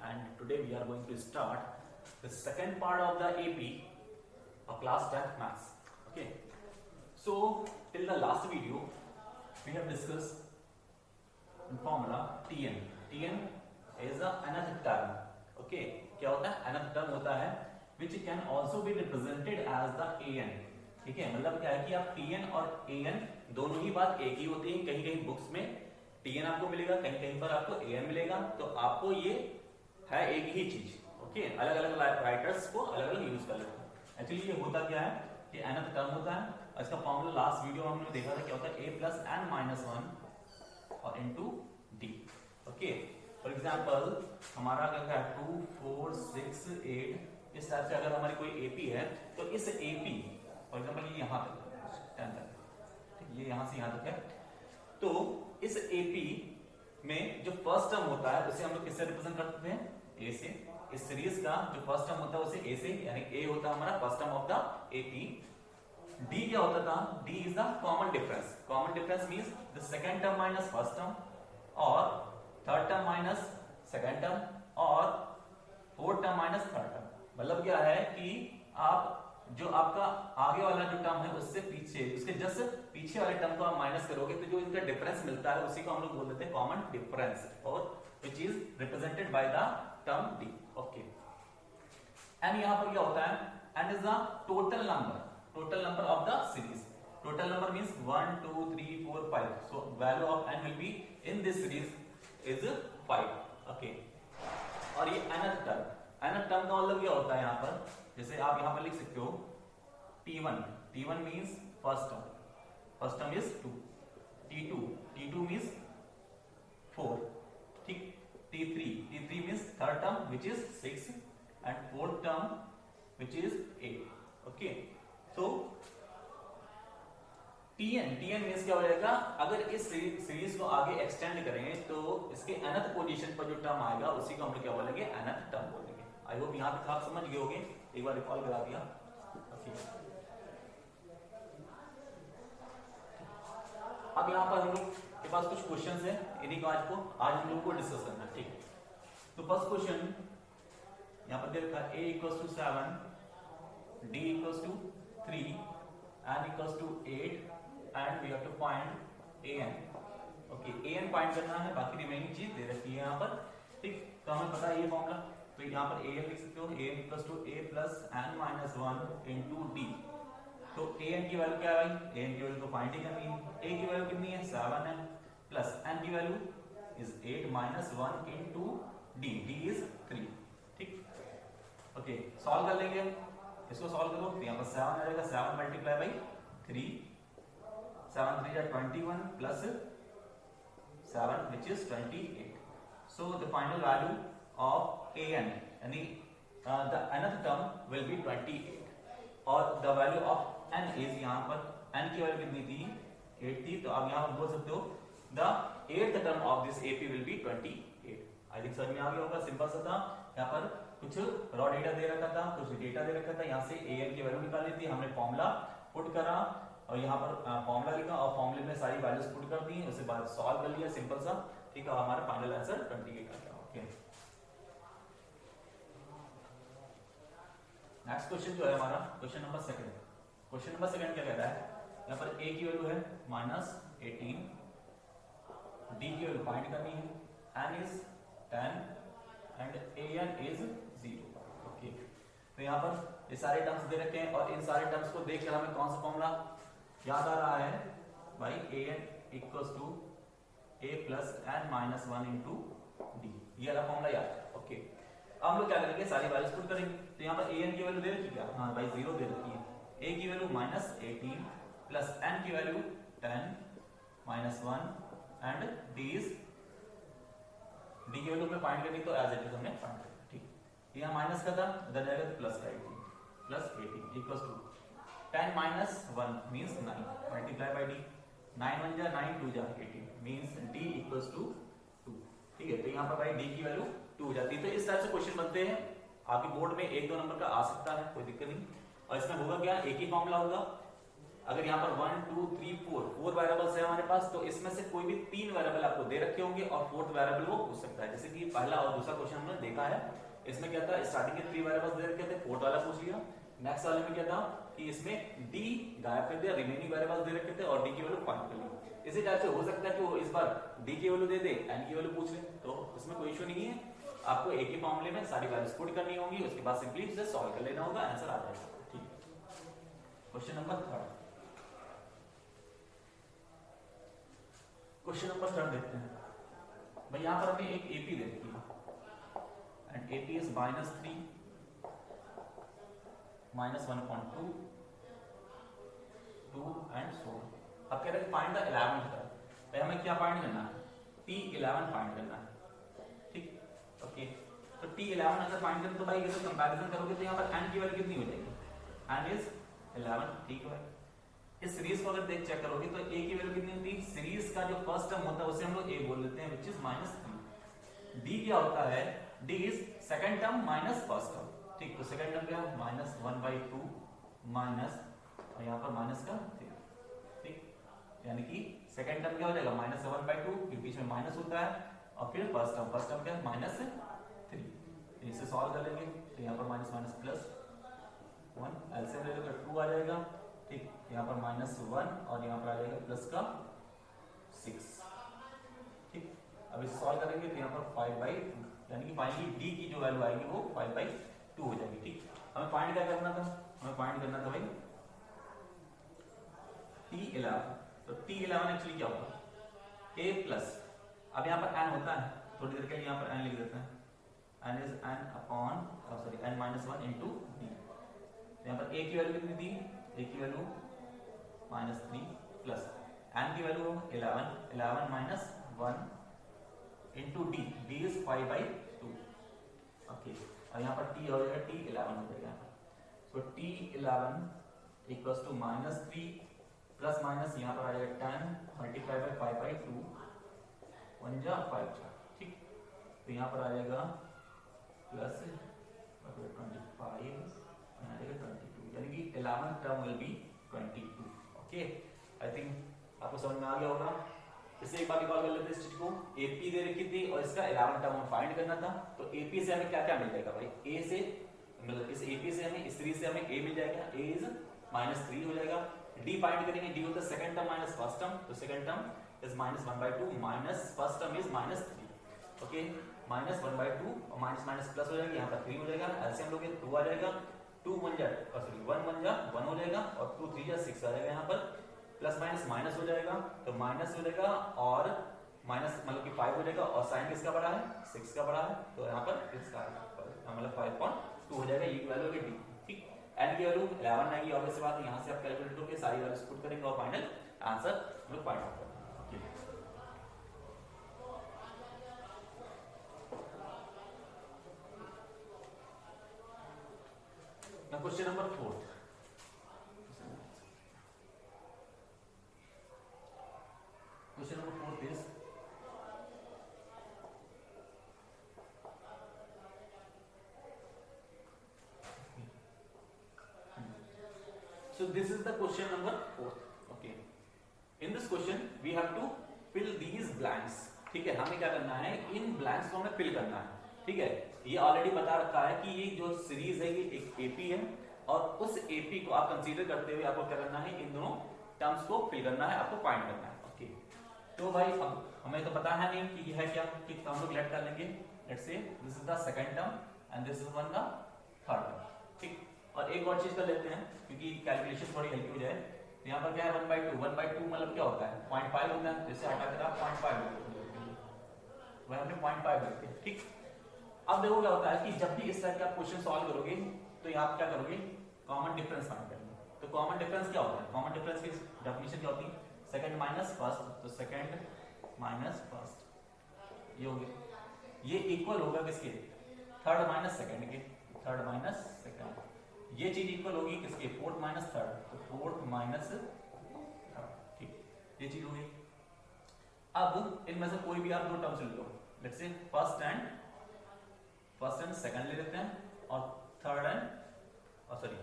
and today we are going to start the second part of the AP of class 10th maths. Okay, so till the last video we have discussed in formula Tn. Tn is a nth term. Okay, क्या होता है? nth term होता है which can also be represented as the an. ठीक है, मतलब क्या है कि आप Tn और an दोनों ही बात एक ही होती है. कहीं कहीं बुक्स में Tn आपको मिलेगा, कहीं कहीं पर आपको an मिलेगा, तो आपको ये है एक ही चीज. ओके, अलग अलग राइटर्स को अलग अलग यूज कर लेते हैं. एक्चुअली ये होता क्या है कि nth टर्म होता है और इसका फॉर्मूला लास्ट वीडियो में हमने देखा था क्या होता है a प्लस n माइनस 1 और into d. Okay, for example हमारा क्या है 2 4 6 8 इस टाइप से अगर हमारी कोई एपी है तो इस एपी फॉर एग्जांपल ये यहाँ तक 10 तक, ये यहाँ से यहाँ तक है, तो इस एपी में जो फर्स्ट टर्म होता है उसे हम लोग किससे रिप्रेजेंट करते हैं? ए से. इस सीरीज का जो फर्स्ट टर्म होता है उसे ए से, यानी ए होता है हमारा first term of the AP. D क्या होता था? D is the common difference. Common difference means the second term minus first term और third term minus second term और fourth term minus third term. मतलब क्या है कि आप जो आपका आगे वाला जो टर्म है उससे पीछे, उसके जस्ट पीछे वाले टर्म को आप माइनस करोगे तो जो इनका डिफरेंस मिलता है उसी को हम लोग बोल देते हैं कॉमन डिफरेंस, और which is represented by the term D. Okay, and यहां पर क्या होता है? And is the total number of the series. Total number means 1 2 3 4 5. So value of n will be in this series is 5. Okay, और ये nth term का मतलब क्या होता है? यहाँ पर जैसे आप यहाँ पर लिख सकते हो T1 means first term is 2, T2 means 4, ठीक. T3 means third term which is 6 and fourth term which is 8. Okay, so Tn means क्या हो जाएगा? अगर इस सीरीज को आगे एक्सटेंड करें तो इसके nth पोजीशन पर जो टर्म आएगा उसी को हम लोग क्या बोलेंगे? nth टर्म बोलेंगे. आई होप यहाँ तक आप समझ गए होंगे, एक बार रिकॉल करा दिया. अब यहाँ पर हम लोग के पास कुछ क्वेश्चंस हैं, इन्हीं को आज हम लोग को डिस्कस करना है. ठीक, तो फर्स्ट क्वेश्चन यहाँ पर दे रखा है a equals to 7, d equals to 3, n equals to 8 and we have to find an. Okay, an फाइंड करना है, बाकी रिमेनिंग चीज दे रखी है यहाँ पर. ठीक, तो हमें पता है ये फॉर्मूला, तो यहाँ पर an लिख सकते हो, an equals to a plus n minus 1 into d. तो an की वैल्यू क्या है भाई? an की वैल्यू तो फाइंड ही करनी है. a की वैल्यू कितनी है? 7 है, प्लस n की value is 8 minus 1 into d. d is 3. ठीक, ओके, सॉल्व कर लेंगे. इसको सॉल्व करो तो यहाँ पर 7 आ जाएगा. 7 मल्टीप्लाई बाई 3, 7 3 जा 21 plus 7 which is 28. So the final value of an, यानी the nth term will be 28 और the value of n is, यहाँ पर n की वैल्यू कितनी थी? 8 थी, तो आप यहाँ पर बोल सकते हो the 8th term of this AP will be 28. I think समझ में आ गया होगा, सिंपल सा था. यहाँ पर कुछ रॉ डेटा दे रखा था, कुछ डेटा दे रखा था, यहाँ से an की वैल्यू निकाली थी, हमने फॉर्मूला पुट करा और यहाँ पर फॉर्मूला लिखा और फॉर्मूले में सारी वैल्यूज पुट कर दी, उसके बाद सॉल्व कर लिया, सिंपल सा. ठीक है, हमारा फाइनल आंसर 28 आ गया. ओके, नेक्स्ट क्वेश्चन जो है हमारा question number second. Question number second क्या कह रहा है? यहाँ पर a की वैल्यू है -18, d की वैल्यू फाइंड करनी है, n is 10 and an is 0. Okay, तो यहाँ पर ये सारे टर्म्स दे रखे हैं और इन सारे टर्म्स को देखकर हमें कौन सा फॉर्मूला याद आ रहा है भाई? an equals to a plus n minus 1 into d. ये वाला फॉर्मूला याद है. ओके, अब हम लोग क्या करेंगे? सारी वैल्यूज पुट करेंगे. तो यहाँ पर an की वैल्यू दे रखी क्या? हाँ भाई 0 दे रखी है. a की वैल्यू -18 प्लस n की value 10 minus 1 and d is, d की वैल्यू में फाइंड करनी तो एज इट इज हमने फाइंड करना. ठीक, यहाँ माइनस का था, इधर जाएगा तो प्लस का 18 equals to 10 minus 1 means 9 multiply by d. 9 1 जा 9 2 जा 18 मींस d इक्वल्स टू 2. ठीक है, तो यहाँ पर भाई d की वैल्यू 2 हो जाती है. तो इस टाइप से क्वेश्चन बनते हैं आपके बोर्ड में, 1-2 नंबर का आ सकता है, कोई दिक्कत नहीं. और इसमें होगा क्या? एक ही फॉर्मूला होगा, अगर यहाँ पर 1 2 3 4 वेरिएबल्स है हमारे पास, तो इसमें से कोई भी 3 वेरिएबल आपको दे रखे होंगे और फोर्थ वेरिएबल वो पूछ सकता है। जैसे कि पहला और दूसरा क्वेश्चन हमने देखा है, इसमें क्या था, स्टार्टिंग के 3 वेरिएबल्स दे रखे थे, फोर्थ वाला पूछ लिया। नेक्स्ट वाले में क्या था कि इसमें डी गायब कर दिया, रिमेनिंग वेरिएबल्स दे रखे थे और डी की वैल्यू फाइंड कर ली। इसी टाइप से हो सकता है कि वो इस बार डी की वैल्यू दे दे, एन की वैल्यू पूछ ले, तो इसमें कोई इशू नहीं है। आपको एक ही फॉर्मूले में सारी वैल्यूज पुट करनी होंगी, उसके बाद सिंपली इसे सॉल्व कर लेना होगा, आंसर आ जाएगा। ठीक, क्वेश्चन नंबर 3 क्वेश्चन नंबर 3 देखते हैं भाई। यहां पर हमें एक एपी दे रखी है and AP is -3 -1.2 2 and so. अब कह रहे हैं फाइंड द 11th टर्म। भाई हमें क्या फाइंड करना है, T11 फाइंड करना है। ठीक, ओके, तो T11 अगर फाइंड करें तो भाई अगर कंपैरिजन करोगे तो यहाँ पर n की वैल्यू कितनी हो जाएगी, n इज 11। ठीक है, इस सीरीज को अगर देख चेक करोगे तो a की वैल्यू कितनी होती है, सीरीज का जो फर्स्ट टर्म होता है उसे हम लोग a बोल देते हैं, व्हिच इज -3। d क्या होता है, d is second term minus first term. ठीक, तो सेकंड टर्म क्या है, -1/2 माइनस और यहाँ पर माइनस का 3। ठीक, यानी कि सेकंड टर्म क्या हो जाएगा, -1/2, क्योंकि बीच में माइनस होता है, और फिर फर्स्ट टर्म क्या है, -3। इसे सॉल्व कर लेंगे तो यहाँ पर माइनस माइनस प्लस 1, एलसीएम ले लो तो 2 आ जाएगा। ठीक, यहाँ पर -1 और यहाँ पर आ जाएगा प्लस का 6। ठीक, अब इसे सॉल्व करेंगे तो यहाँ पर 5/2, यानी कि फाइनली डी की जो वैल्यू आएगी वो 5/2 हो जाएगी। ठीक, हमें फाइंड क्या करना था, हमें फाइंड करना था भाई T11। तो T11 एक्चुअली क्या होगा, a प्लस, अब यहाँ पर n होता है, थोड़ी देर के लिए यहाँ पर n लिख देते हैं, n is n upon sorry n -1 into d। यहाँ पर a की वैल्यू कितनी थी, a की वैल्यू -3 प्लस n की value 11 minus 1 into d, d is 5/2। Okay, और यहाँ पर t हो जाएगा T11 हो जाएगा। So T11 equals to -3 plus minus यहाँ पर आ जाएगा 10 मल्टीप्लाई बाय 5/2, 1 जा 5 जा। ठीक, तो यहाँ पर आ जाएगा प्लस 25 आ जाएगा 22, यानी कि 11th term will be 22। Okay, I think आपको समझ में आ गया होगा। इससे एक बार रिकॉल कर लेते हैं इस चीज को, एपी दे रखी थी और इसका 11th टर्म हम फाइंड करना था। तो एपी से हमें क्या क्या मिल जाएगा भाई, ए से मतलब इस एपी से हमें इस सीरीज से हमें ए मिल जाएगा, ए इज -3 हो जाएगा। डी फाइंड करेंगे, डी होता है second term minus first term, तो second term is -1/2 minus first term is -3। Okay, -1/2 और माइनस माइनस प्लस हो जाएगा, यहाँ पर 3 हो जाएगा, एलसीएम लोगे 2 आ जाएगा, 2 1 जा सॉरी 1 1 जा 1 हो जाएगा और 2 3 जा 6 आ जाएगा। यहाँ पर प्लस माइनस माइनस हो जाएगा, तो माइनस हो जाएगा और माइनस मतलब कि 5 हो जाएगा, और साइन किसका बड़ा है, 6 का बड़ा है, तो यहाँ पर इसका मतलब 5.2 हो जाएगा, ये वैल्यू होगी डी। ठीक, एन की वैल्यू 11 आएगी, और इसके बाद यहाँ से आप कैलकुलेट करके सारी वैल्यूज पुट करेंगे और फाइनल आंसर हम लोग फाइंड आउट करेंगे। now question number 4 question number 4 is so this is the question number 4. okay, in this question we have to fill these blanks. ठीक है, हमें क्या करना है, इन ब्लैंक्स को हमें फिल करना है। ठीक है, ये ऑलरेडी बता रखा है कि ये जो सीरीज है ये एक एपी है, और उस एपी को आप कंसीडर करते हुए आपको क्या करना है, इन दोनों टर्म्स को फिल करना है, आपको फाइंड करना है। ओके, तो भाई अब हमें तो पता है नहीं कि ये है क्या, कि हम लोग लेट कर लेंगे, let's say this is the second term and this is one the third term. ठीक, और एक और चीज कर लेते हैं क्योंकि कैलकुलेशन थोड़ी हल्की हो जाए, तो यहाँ पर क्या है 1/2 मतलब क्या होता है 0.5 होता है, जैसे हटा कर आप 0.5 वह हमने 0.5 रखते हैं। ठीक, अब देखो क्या होता है कि जब भी इस तरह का क्वेश्चन सॉल्व करोगे तो यहाँ आप क्या करोगे, कॉमन डिफरेंस फाइंड करेंगे। तो कॉमन डिफरेंस क्या होता है, कॉमन डिफरेंस की डेफिनेशन क्या होती है, सेकंड माइनस फर्स्ट, तो सेकंड माइनस फर्स्ट ये हो गया, ये इक्वल होगा किसके, थर्ड माइनस सेकंड के, थर्ड माइनस सेकंड, ये चीज इक्वल होगी किसके, फोर्थ माइनस थर्ड, तो फोर्थ माइनस थर्ड। ठीक, ये चीज होगी। अब इनमें से कोई भी आप दो टर्म्स ले लो, let's say first and second ले लेते हैं, और third and sorry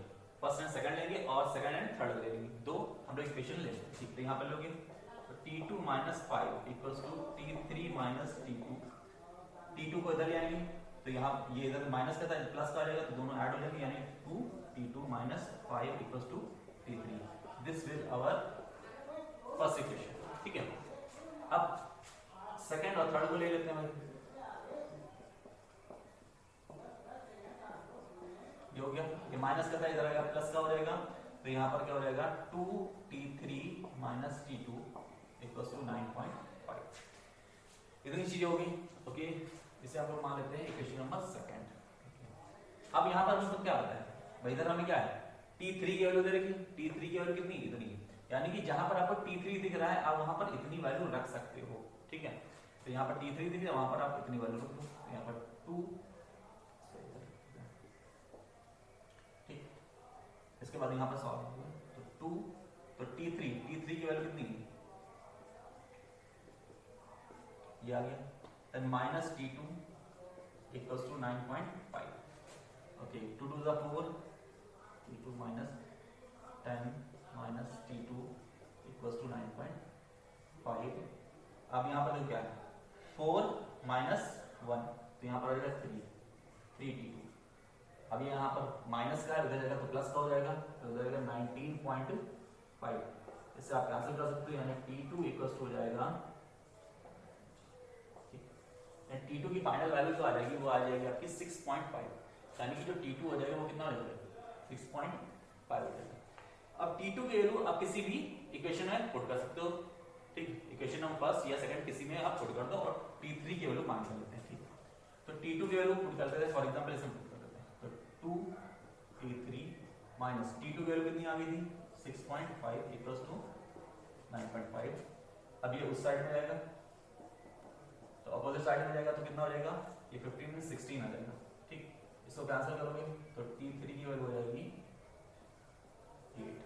first and second लेंगे और सेकंड एंड थर्ड ले लेंगे, दो हम लोग इक्वेशन लेंगे। ठीक, तो यहाँ पर लोगे तो T2 - 5 equals to T3 - T2। T2 को इधर ले आएंगे तो यहाँ ये इधर माइनस का था प्लस का आ जाएगा, तो दोनों ऐड हो जाएंगे, यानी 2T2 - 5 equals to T3। This will our first equation. ठीक है, अब सेकंड और थर्ड को ले लेते हैं भाई। ये हो गया, ये माइनस का था इधर आएगा प्लस का हो जाएगा, तो यहाँ पर क्या हो जाएगा 2T3 - T2 इक्वल्स टू 9.5। इतनी चीजें होगी। ओके, इसे आप लोग मान लेते हैं इक्वेशन नंबर सेकंड। अब यहाँ पर हमको क्या होता है भाई, इधर हमें क्या है T3 की वैल्यू दे रखी है। T3 की वैल्यू कितनी, इतनी, यानी कि जहां पर आपको T3 दिख रहा है आप वहां पर इतनी वैल्यू रख सकते हो। ठीक है, तो यहाँ पर T3 दिख रहा है, वहां पर आप इतनी वैल्यू रख दो, यहाँ पर 2। ठीक, इसके बाद यहाँ पर सॉल्व तो 2, तो T3 की वैल्यू कितनी, ये आ गया, then minus T2 equals to 9.5. Okay, 2 to the 4, T2 minus 10 minus T2 equals to 9.5. अब यहाँ पर देखो क्या है 4 minus 1, तो यहाँ पर आ जाएगा 3T2। अब यहाँ पर माइनस का है, उधर जाएगा तो प्लस का हो जाएगा, तो उधर जाएगा 19.5। इससे आप कैंसिल कर सकते हो, यानी T2 equals to हो जाएगा, T2 की फाइनल वैल्यू जो आ जाएगी वो आ जाएगी आपकी 6.5, यानी कि जो T2 हो जाएगा वो कितना हो जाएगा 6.5 हो जाएगा। अब T2 की वैल्यू आप किसी भी इक्वेशन में पुट कर सकते हो। ठीक, इक्वेशन नंबर फर्स्ट या सेकंड किसी में आप पुट कर दो और T3 की वैल्यू मान लेते हैं। ठीक, तो T2 की वैल्यू पुट करते हैं, फॉर एग्जांपल इसमें पुट कर देते हैं, तो 2T3 माइनस T2 की वैल्यू कितनी आ गई थी 6.5 इक्वल्स टू 9.5। अब ये उस साइड में जाएगा तो अपोजिट साइड में जाएगा तो कितना हो जाएगा, ये 15 में 16 आ जाएगा। ठीक, इसको कैंसिल करोगे तो T3 की वैल्यू हो जाएगी 8।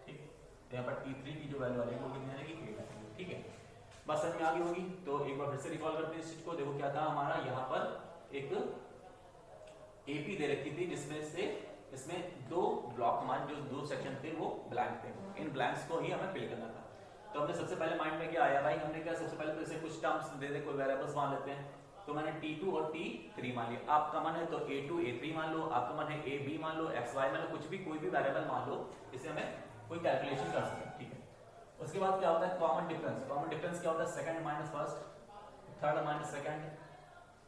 ठीक, तो यहाँ पर T3 की जो वैल्यू आ जाएगी वो कितनी आ जाएगी 8 आ जाएगी। ठीक है, बस समझ में आ गई होगी। तो एक बार फिर से रिकॉल करते हैं इस चीज को। देखो क्या था हमारा, यहाँ पर एक AP दे रखी थी जिसमें से इसमें दो ब्लॉक, हमारे जो दो सेक्शन थे वो ब्लैंक थे, इन ब्लैंक्स को ही हमें फिल करना था। तो हमने सबसे पहले माइंड में क्या आया भाई, हमने क्या सबसे पहले तो इसे कुछ टर्म्स दे दे, कोई वेरिएबल्स मान लेते हैं। तो मैंने T2 और T3 मान लिया, आपका मन है तो A2 A3 मान लो, आपका मन है AB मान लो, XY मान लो, कुछ भी कोई भी वेरिएबल मान लो, इसे हमें कोई कैलकुलेशन कर सकते हैं। ठीक है, उसके बाद क्या होता है कॉमन डिफरेंस। कॉमन डिफरेंस क्या होता है, second minus first, third minus second,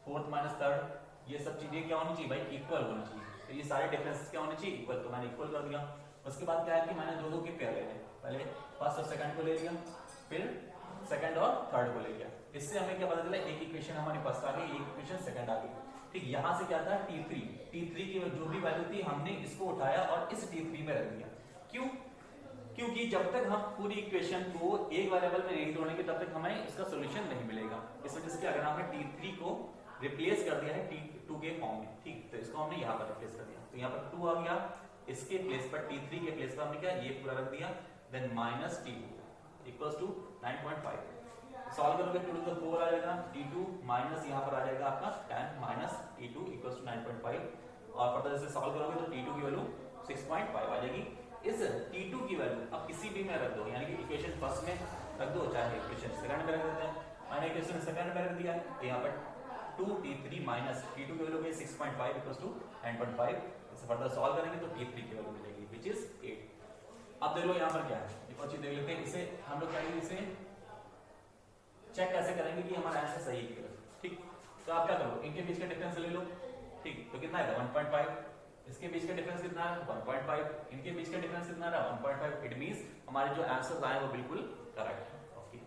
fourth minus third, ये सब चीजें क्या होनी चाहिए भाई, इक्वल होनी चाहिए। तो ये सारे डिफरेंसेस क्या होने चाहिए, इक्वल, तो मैंने इक्वल कर दिया। उसके बाद क्या है कि मैंने दो के पेयर ले लिए, पहले फर्स्ट और सेकंड को ले लिया, फिर सेकंड और थर्ड को ले लिया। इससे हमें क्या पता चला, एक इक्वेशन हमारी फर्स्ट आ गई, एक इक्वेशन सेकंड आ गई। ठीक, यहाँ से क्या था T3 की जो भी वैल्यू थी हमने इसको उठाया और इस T3 में रख दिया। क्यों, क्योंकि जब तक हम पूरी इक्वेशन को एक वेरिएबल में नहीं जोड़ेंगे तब तक हमें इसका सॉल्यूशन नहीं मिलेगा। इस वजह से अगर हमने T3 को रिप्लेस कर दिया है T2 के फॉर्म में, ठीक, तो इसको हमने यहाँ पर रिप्लेस कर दिया, तो यहाँ पर 2 आ गया, इसके प्लेस पर T3 के प्लेस पर हमने क्या ये पूरा रख दिया, then minus T2 equals to 9.5। Solve करोगे 2 to the 4 आ जाएगा, T2 माइनस यहाँ पर आ जाएगा आपका 10 माइनस T2 इक्वल्स टू 9.5, और फर्दर इसे सॉल्व करोगे तो T2 की वैल्यू 6.5 आ जाएगी। इस T2 की वैल्यू अब किसी भी में रख दो, यानी कि इक्वेशन फर्स्ट में रख दो चाहे इक्वेशन सेकंड में रख देते हैं। मैंने इक्वेशन सेकंड में रख दिया तो यहाँ पर 2T3 माइनस T2 की वैल्यू 6.5 इक्वल्स टू 9.5। इसे फर्दर सॉल्व करेंगे तो T3 की वैल्यू मिलेगी व्हिच इज 8। अब देख लो यहाँ पर क्या है, एक और चीज देख लेते हैं। इसे हम लोग करेंगे, इसे चेक कैसे करेंगे कि हमारा आंसर सही है कि गलत। ठीक, तो आप क्या करो, इनके बीच का डिफरेंस ले लो। ठीक, तो कितना है 1.5, इसके बीच का डिफरेंस कितना है 1.5, इनके बीच का डिफरेंस कितना है 1.5। इट मींस हमारे जो आंसर्स आए वो बिल्कुल करेक्ट है। Okay,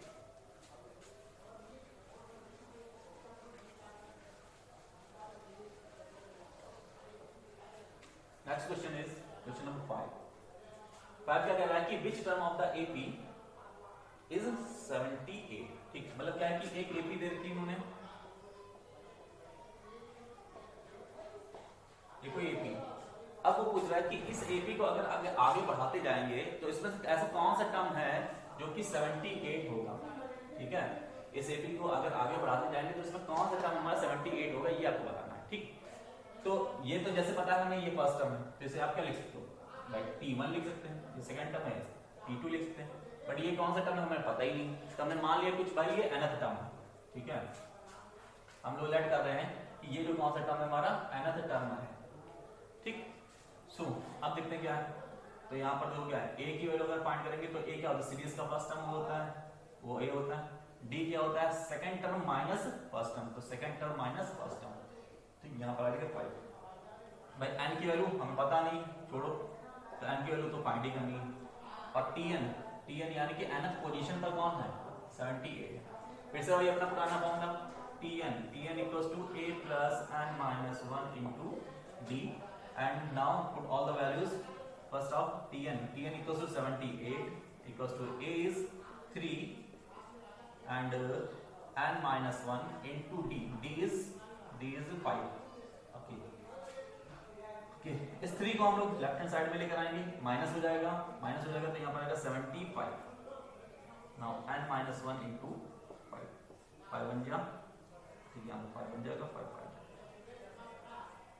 next question is question number 5 क्या कह रहा है कि which term of the AP is 78। ठीक, मतलब क्या है कि एक AP दे रखी उन्होंने, देखो AP, अब वो पूछ रहा है कि इस AP को अगर आगे बढ़ाते जाएंगे तो इसमें से ऐसा कौन सा टर्म है जो कि 78 होगा। ठीक है, इस AP को अगर आगे बढ़ाते जाएंगे तो इसमें कौन सा टर्म हमारा 78 होगा, ये आपको बताना है। ठीक, तो ये तो जैसे पता है हमें ये फर्स्ट टर्म है, तो इसे आप क्या लिख सकते हो भाई T1 लिख सकते हैं, ये सेकंड टर्म है, T2 लिख सकते हैं, बट ये कौन सा टर्म है हमें पता ही नहीं, तो हमने मान लिया कुछ भाई ये nth टर्म है, ठीक है। हम लोग लेट कर रहे हैं कि ये जो कौन सा टर्म है हमारा nth टर्म है, ठीक। सो अब देखते हैं क्या है, तो यहाँ पर जो क्या है a की वैल्यू अगर फाइंड करेंगे तो a क्या होता है, सीरीज का फर्स्ट टर्म होता है वो a होता है, d क्या होता है second term minus first term, तो second term minus first term, ठीक। यहाँ पर आ जाएगा 5, भाई n की वैल्यू हमें पता नहीं, छोड़ो, तो n की वैल्यू तो फाइंड ही करनी है, और tn यानी कि nth पोजीशन पर कौन है 78, फिर से वही अपना पुराना formula tn equals to a plus n minus 1 into d, and now put all the values. First of tn equals to 78 equals to a is 3 and n minus 1 into d is 5, okay। इस 3 को हम लोग left hand side में लेकर आएंगे, minus हो जाएगा तो यहाँ पर आएगा 75, नाउ n minus 1 into 5 बन गया, ठीक है, यहाँ पर 5 बन जाएगा, 5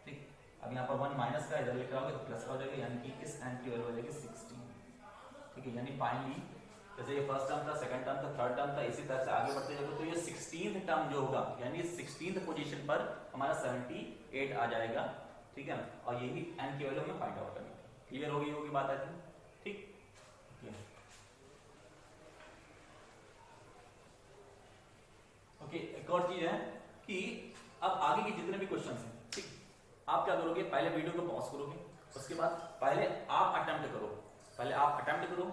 ठीक। अब यहाँ पर 1 माइनस का इधर लेकर आओगे तो प्लस का हो जाएगा, यानी कि इस n की वैल्यू हो जाएगी 16, ठीक है। यानी फाइनली जैसे ये फर्स्ट टर्म था, सेकंड टर्म था, थर्ड टर्म था, इसी तरह से आगे बढ़ते जाओगे तो ये 16th टर्म जो होगा यानी 16th पोजीशन पर हमारा 78 आ जाएगा, ठीक है। और यही n की वैल्यू हमें फाइंड आउट करनी थी, क्लियर होगी बात आई थी, ठीक। ओके, एक और चीज है कि अब आगे के जितने भी क्वेश्चंस हैं, ठीक, आप क्या करोगे, पहले वीडियो को पॉज करोगे, उसके बाद पहले आप अटेम्प्ट करो,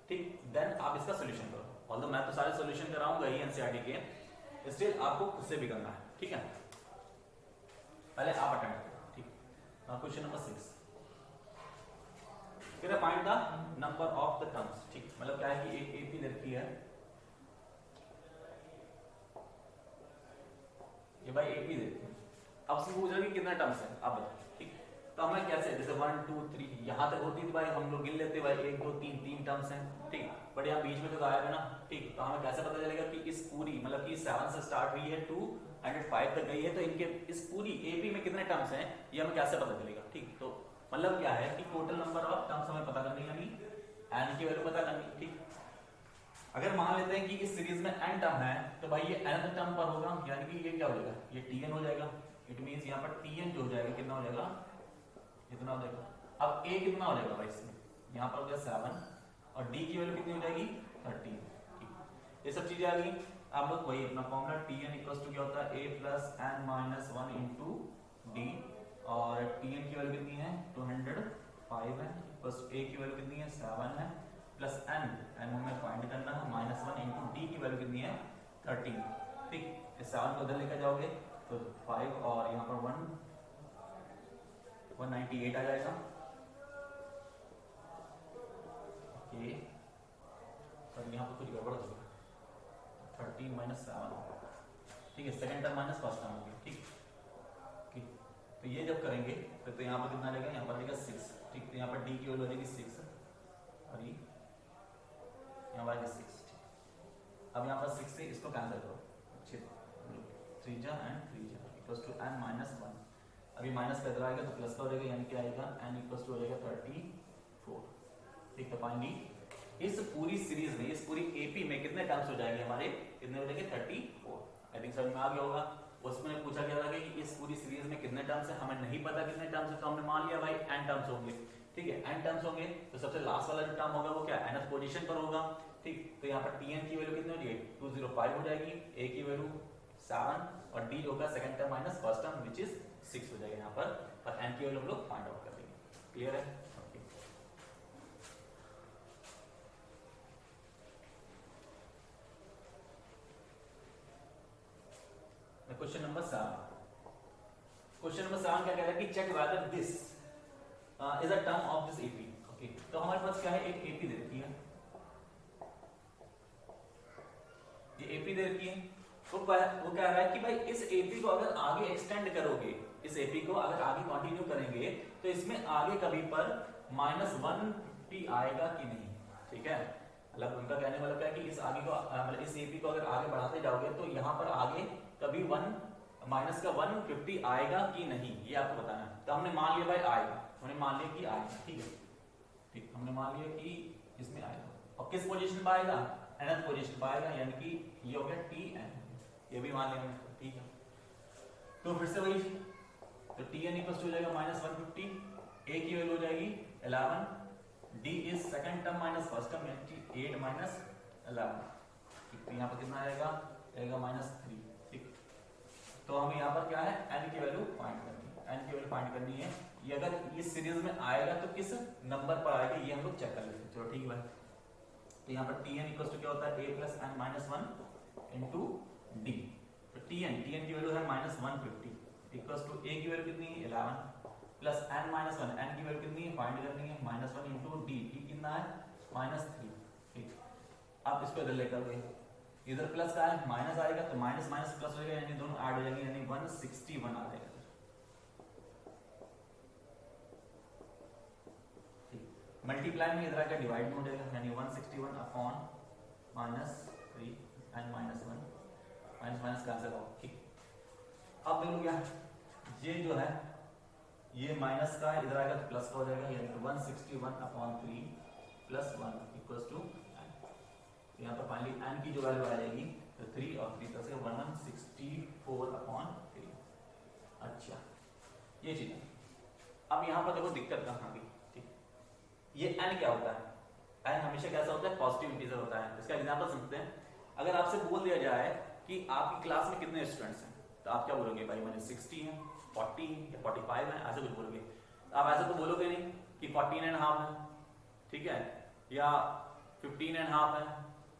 ठीक, देन आप इसका सॉल्यूशन करो। ऑल्दो मैं तो सारे सॉल्यूशन कराऊंगा ही एनसीईआरटी के, स्टिल आपको खुद से भी करना है, ठीक है। पहले आप अटेम्प्ट करो, ठीक। Now question number 6, find the number of the terms, ठीक। मतलब क्या है कि एक एपी लड़की है, ये भाई एपी देती है, अब से पूछ रहे कि कितने टर्म्स हैं, अब बताओ, ठीक। तो हमें कैसे, जैसे 1 2 3 यहां तक होती थी भाई, हम लोग गिन लेते भाई 1 2 3 टर्म्स हैं, ठीक। बट यहाँ बीच में तो गायब है ना, ठीक। तो हमें कैसे पता चलेगा कि इस पूरी मतलब कि 7 से स्टार्ट हुई है 205 तक गई है, तो इनके इस पूरी एपी में कितने टर्म्स हैं ये हमें कैसे पता चलेगा, ठीक। तो मतलब क्या है कि टोटल नंबर ऑफ टर्म्स हमें पता करनी है, एन की वैल्यू पता करनी, ठीक। अगर मान लेते हैं कि इस सीरीज में n टर्म है तो भाई ये nth टर्म पर होगा, यानी कि ये क्या हो जाएगा, ये tn हो जाएगा, इट मींस यहाँ पर tn जो हो जाएगा कितना हो जाएगा, इतना हो जाएगा। अब a कितना हो जाएगा भाई इसमें, यहाँ पर हो गया 7 और d की वैल्यू कितनी हो जाएगी 13, ठीक। ये सब चीजें आ गई। आप लोग वही अपना फॉर्मूला tn इक्वल्स टू क्या होता है a plus n minus 1 into d, और tn की वैल्यू कितनी है 205 है, प्लस a की वैल्यू कितनी है 7 है, प्लस n हमें फाइंड करना है माइनस 1 इंटू d की वैल्यू कितनी है 13, ठीक। इस 7 को उधर लेकर जाओगे तो 5 और यहाँ पर 198 आ जाएगा, ओके। और यहाँ पर कुछ गड़बड़ हो गया, 13 माइनस 7, ठीक है, second term minus first term हो गया, ठीक। तो ये जब करेंगे तो यहाँ पर कितना रहेगा, यहाँ पर रहेगा 6, ठीक। तो यहाँ पर d की वैल्यू रहेगी 6 और ये यहाँ पर 6, ठीक। अब यहाँ पर 6 से इसको कैंसिल करो, 3 जा एंड 3 जा इक्वल्स टू n माइनस 1, अभी माइनस का इधर आएगा तो प्लस का हो जाएगा, यानी क्या आएगा n इक्वल्स टू हो जाएगा 34, ठीक। तो पाएंगे इस पूरी सीरीज में, इस पूरी एपी में कितने टर्म्स हो जाएंगे हमारे, कितने हो जाएंगे 34, आई थिंक समझ में आ गया होगा। उसमें पूछा गया था कि इस पूरी सीरीज में कितने टर्म्स है, हमें नहीं पता कितने टर्म्स है, तो हमने मान लिया भाई n टर्म्स होंगे, ठीक है। n टर्म्स होंगे तो सबसे लास्ट वाला जो टर्म होगा वो क्या nth पोजीशन पर होगा, ठीक। तो यहाँ पर tn की वैल्यू कितनी हो जाएगी 205 हो जाएगी, a की वैल्यू 7 और d होगा second term minus first term which is 6 हो जाएगा यहाँ पर, और n की वैल्यू हम लोग फाइंड आउट कर देंगे, क्लियर है, okay. Question number 7, question number 7 क्या कह रहा है कि check whether this is a term of this AP, okay. तो हमारे पास क्या है, एक एपी दे रखी है, ये एपी दे रखी है, वो कह रहा है कि भाई इस एपी को अगर आगे एक्सटेंड करोगे, इस एपी को अगर आगे कंटिन्यू करेंगे तो इसमें आगे कभी पर -150 आएगा कि नहीं, ठीक है। मतलब उनका कहने वाला क्या है कि इस आगे को मतलब इस एपी को अगर आगे बढ़ाते जाओगे तो यहाँ पर आगे कभी माइनस का 150 आएगा कि नहीं, ये आपको बताना है। तो हमने मान लिया भाई आएगा, हमने मान लिया कि आएगा, ठीक है। ठीक, हमने मान लिया कि इसमें आएगा और किस पोजीशन पर आएगा, nth पोजीशन पर आएगा, यानी कि ये हो गया Tn, ये भी मान लिया हमने, ठीक है। तो फिर से वही, तो Tn इक्वल हो जाएगा -150, a की वैल्यू हो जाएगी 11, d is second term minus first term यानी 8 माइनस 11, ठीक। तो यहाँ पर कितना आएगा, -3, ठीक। तो हमें यहाँ पर क्या है, n की वैल्यू फाइंड करनी है, n की वैल्यू फाइंड करनी है। ये अगर इस सीरीज में आएगा तो किस नंबर पर आएगा ये हम लोग चेक कर लेते हैं। चलो ठीक है भाई, तो यहाँ पर Tn इक्वल टू क्या होता है, a plus n minus 1 into d। तो Tn की वैल्यू है -150 इक्वल टू a की वैल्यू कितनी है 11 प्लस n माइनस 1, n की वैल्यू कितनी है फाइंड करनी है -1 इंटू d, कितना है -3, ठीक। अब इसको इधर लेकर गए, इधर प्लस का है माइनस आएगा तो माइनस माइनस प्लस हो जाएगा, यानी दोनों ऐड हो जाएंगे, यानी 161 आ जाएगा, ठीक। मल्टीप्लाई में इधर आकर डिवाइड में हो जाएगा, यानी 161 upon -3 and -1, minus cancel out, ठीक। अब देखो क्या, ये जो है ये माइनस का इधर आएगा तो प्लस का हो जाएगा, यानी 161 upon 3 plus 1 equal to n। यहाँ पर फाइनली n की जो वैल्यू आ जाएगी तो 3 और 3 प्लस 164 अपॉन 3। अच्छा, ये चीज है। अब यहाँ पर देखो दिक्कत कहाँ की, ठीक। ये n क्या होता है, n हमेशा कैसा होता है, पॉजिटिव इंटीजर होता है। इसका एग्जांपल समझते हैं। अगर आपसे बोल दिया जाए कि आपकी क्लास में कितने स्टूडेंट्स हैं, तो आप क्या बोलोगे, भाई मैंने 60 हैं, 40 हैं या 45 हैं, ऐसे कुछ बोलोगे। आप ऐसे तो बोलोगे नहीं कि 14.5 है, ठीक है, या 15.5 है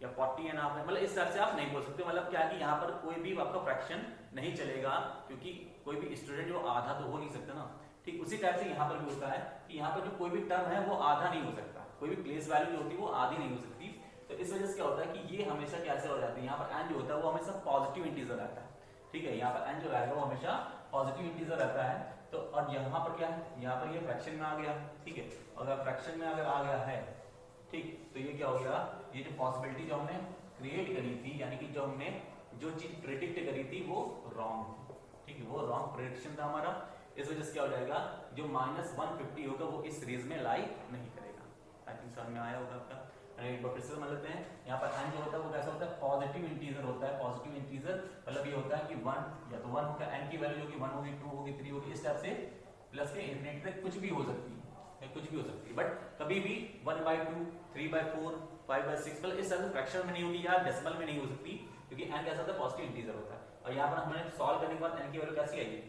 या 40.5 है, मतलब इस तरह से आप नहीं बोल सकते। मतलब क्या है कि यहाँ पर कोई भी आपका फ्रैक्शन नहीं चलेगा, क्योंकि कोई भी स्टूडेंट जो आधा तो हो नहीं सकता ना, ठीक। उसी टाइप से यहाँ पर भी होता है कि यहाँ पर जो कोई भी टर्म है वो आधा नहीं हो सकता, कोई भी प्लेस वैल्यू जो होती है वो आधी नहीं हो सकती। तो इस वजह से क्या होता है कि ये हमेशा कैसे हो जाती है, यहाँ पर n जो होता है वो हमेशा पॉजिटिव इंटीजर रहता है, ठीक है। यहाँ पर n जो रहेगा वो हमेशा पॉजिटिव इंटीजर रहता है। तो और यहाँ पर क्या है, यहाँ पर ये फ्रैक्शन में आ गया, ठीक है। अगर फ्रैक्शन में अगर आ गया है, ठीक, तो ये क्या हो गया, ये जो पॉसिबिलिटी जो हमने क्रिएट करी थी, यानी कि जो हमने जो चीज प्रेडिक्ट करी थी वो रॉन्ग थी, ठीक है, वो रॉन्ग प्रेडिक्शन था हमारा। इस वजह से क्या हो जाएगा, जो -150 होगा वो इस सीरीज में लाई नहीं करेगा। आई थिंक समझ में आया होगा आपका। एक बार फिर से समझ लेते हैं। यहाँ पर n जो होता है वो कैसा होता है, पॉजिटिव इंटीजर होता है। पॉजिटिव इंटीजर मतलब ये होता है कि 1 या तो 1 होगा, n की वैल्यू जो कि 1 होगी, 2 होगी, 3 होगी, इस टाइप से प्लस के इंफिनिटी तक कुछ भी हो सकती है, कुछ भी हो सकती है। बट कभी भी 1/2, 3/4, 5/6 मतलब इस तरह से फ्रैक्शन में नहीं होगी या डेसिमल में नहीं हो सकती, क्योंकि n कैसा होता है, पॉजिटिव इंटीजर होता है। और यहाँ पर हमने सॉल्व करने के बाद n की वैल्यू कैसी आई है,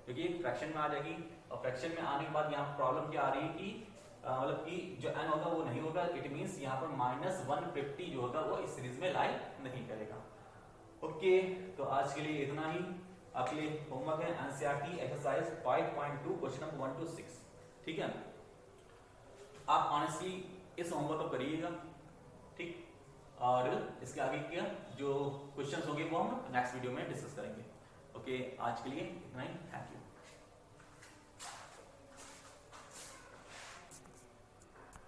क्योंकि फ्रैक्शन में आ जाएगी। और फ्रैक्शन में आने के बाद यहाँ प्रॉब्लम क्या आ रही है कि मतलब कि जो n होगा वो नहीं होगा, इट मींस यहाँ पर -150 जो होगा वो इस सीरीज में लाई नहीं करेगा। ओके, तो आज के लिए इतना ही। आपके लिए होमवर्क है NCERT exercise 5.2 question number 1 to 6, ठीक है। आप ऑनेस्टली इस होमवर्क को करिएगा, ठीक, और इसके आगे के जो क्वेश्चंस होंगे वो हम नेक्स्ट वीडियो में डिस्कस करेंगे। ओके, आज के लिए इतना ही, थैंक यू।